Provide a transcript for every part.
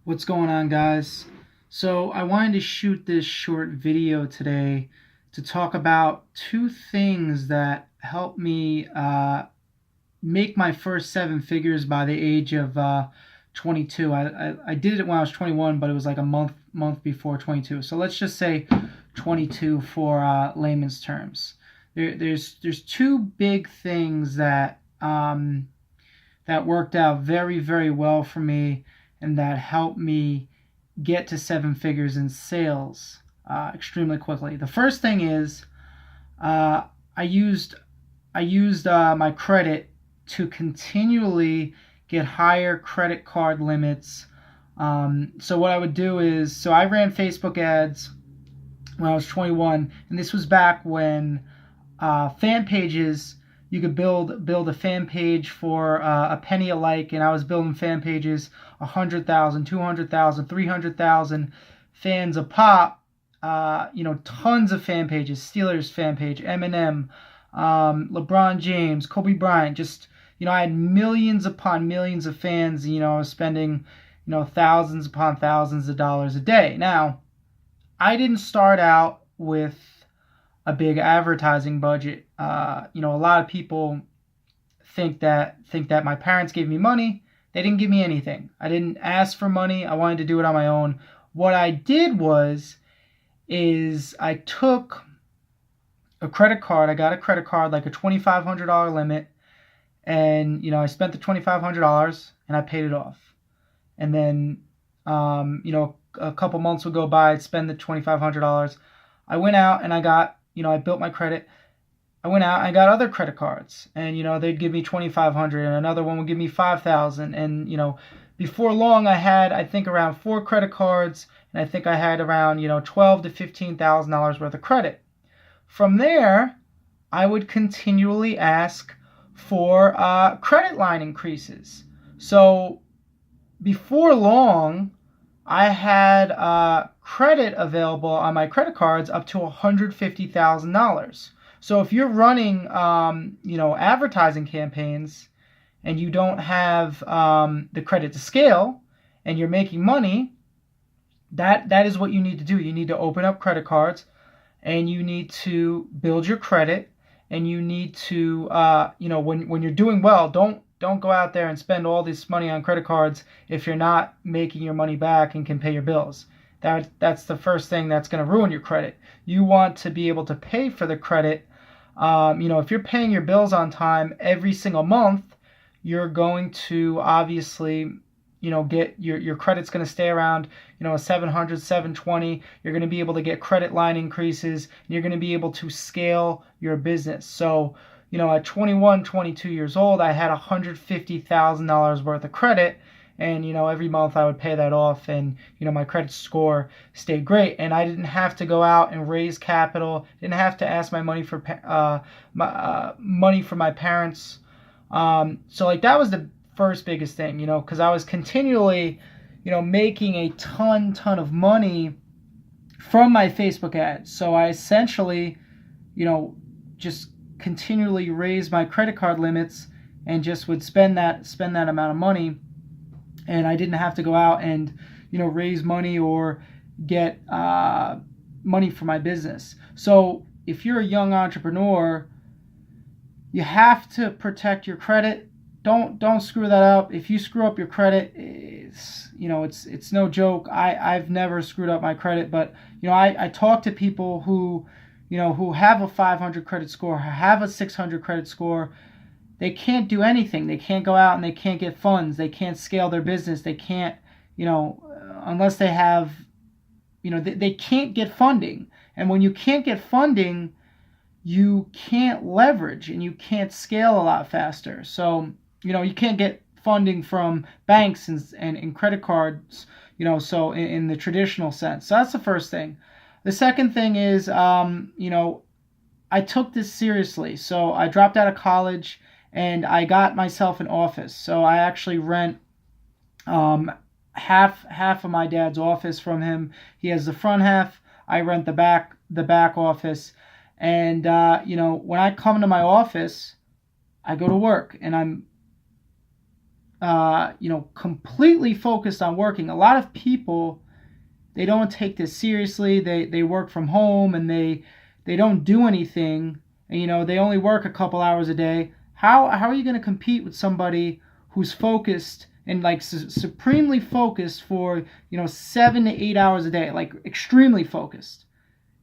What's going on, guys? So I wanted to shoot this short video today to talk about two things that helped me make my first seven figures by the age of 22. I did it when I was 21, but it was like a month before 22. So let's just say 22 for layman's terms. There's two big things that worked out very well for me and that helped me get to seven figures in sales extremely quickly. The first thing is uh, I used my credit to continually get higher credit card limits. So what I would do is, so I ran Facebook ads when I was 21, and this was back when fan pages, you could build a fan page for a penny a like, and I was building fan pages 100,000, 200,000, 300,000 fans a pop. Tons of fan pages: Steelers fan page, Eminem, LeBron James, Kobe Bryant. Just I had millions upon millions of fans. I was spending thousands upon thousands of dollars a day. Now, I didn't start out with a big advertising budget. A lot of people think that my parents gave me money. They didn't give me anything. I didn't ask for money. I wanted to do it on my own. What I did is I took a credit card. I got a credit card, like a $2,500 limit, and I spent the $2,500 and I paid it off. And then a couple months would go by. I'd spend the $2,500. I went out and I got I built my credit. I went out and I got other credit cards, and they'd give me 2,500, and another one would give me 5,000, and before long I had, I think, around 4 credit cards, and I think I had around $12,000 to $15,000 worth of credit. From there, I would continually ask for credit line increases. So before long, I had credit available on my credit cards up to $150,000. So if you're running, advertising campaigns and you don't have the credit to scale and you're making money, that is what you need to do. You need to open up credit cards, and you need to build your credit, and you need to, when you're doing well, don't go out there and spend all this money on credit cards if you're not making your money back and can pay your bills. That's the first thing that's going to ruin your credit. You want to be able to pay for the credit. If you're paying your bills on time every single month, you're going to obviously, get your credit's going to stay around, a 700, 720. You're going to be able to get credit line increases, and you're going to be able to scale your business. So, at 21, 22 years old, I had $150,000 worth of credit, and every month I would pay that off, and my credit score stayed great, and I didn't have to go out and raise capital, didn't have to ask my money for money from my parents. So that was the first biggest thing, because I was continually making a ton of money from my Facebook ads. So I essentially just continually raise my credit card limits and just would spend that amount of money, and I didn't have to go out and raise money or get money for my business. So if you're a young entrepreneur, you have to protect your credit. Don't screw that up. If you screw up your credit, it's no joke. I've never screwed up my credit, but I talk to people who have a 500 credit score, have a 600 credit score. They can't do anything. They can't go out and they can't get funds. They can't scale their business. They can't, unless they have, they can't get funding. And when you can't get funding, you can't leverage and you can't scale a lot faster. So, you can't get funding from banks and credit cards, so in the traditional sense. So that's the first thing. The second thing is, I took this seriously. So I dropped out of college and I got myself an office. So I actually rent half of my dad's office from him. He has the front half. I rent the back office. And when I come to my office, I go to work and I'm completely focused on working. A lot of people, they don't take this seriously. They work from home and they don't do anything. And, they only work a couple hours a day. How are you going to compete with somebody who's focused and like supremely focused for 7 to 8 hours a day, like extremely focused?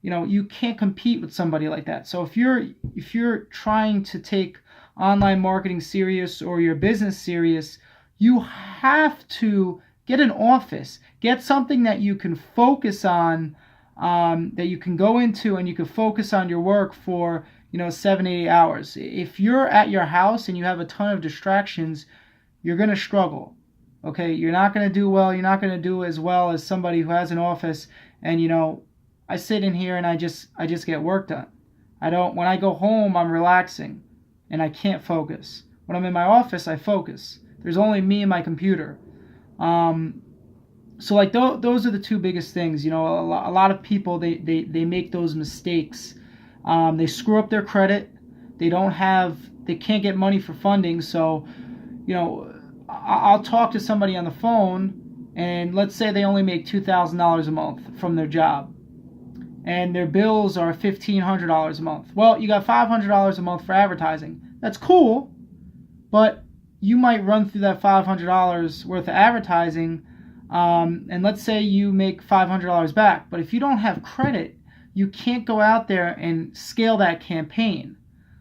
You can't compete with somebody like that. So if you're trying to take online marketing serious or your business serious, you have to get an office, get something that you can focus on, that you can go into and you can focus on your work for 7 to 8 hours. If you're at your house and you have a ton of distractions, you're going to struggle. Okay, you're not going to do well. You're not going to do as well as somebody who has an office. And I sit in here and I just get work done. When I go home, I'm relaxing and I can't focus. When I'm in my office, I focus. There's only me and my computer. So like those are the two biggest things. A lot of people, they make those mistakes. They screw up their credit. They can't get money for funding. So, I'll talk to somebody on the phone, and let's say they only make $2,000 a month from their job, and their bills are $1,500 a month. Well, you got $500 a month for advertising. That's cool, but you might run through that $500 worth of advertising, and let's say you make $500 back. But if you don't have credit, you can't go out there and scale that campaign.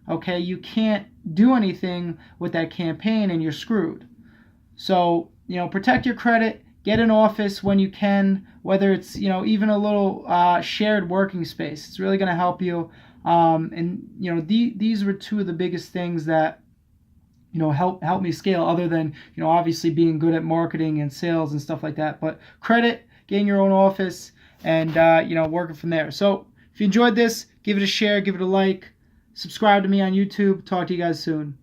Okay, you can't do anything with that campaign, and you're screwed. So, protect your credit, get an office when you can, whether it's, even a little shared working space. It's really going to help you. These were two of the biggest things that, help me scale, other than, obviously being good at marketing and sales and stuff like that. But credit, getting your own office, and, working from there. So if you enjoyed this, give it a share, give it a like, subscribe to me on YouTube. Talk to you guys soon.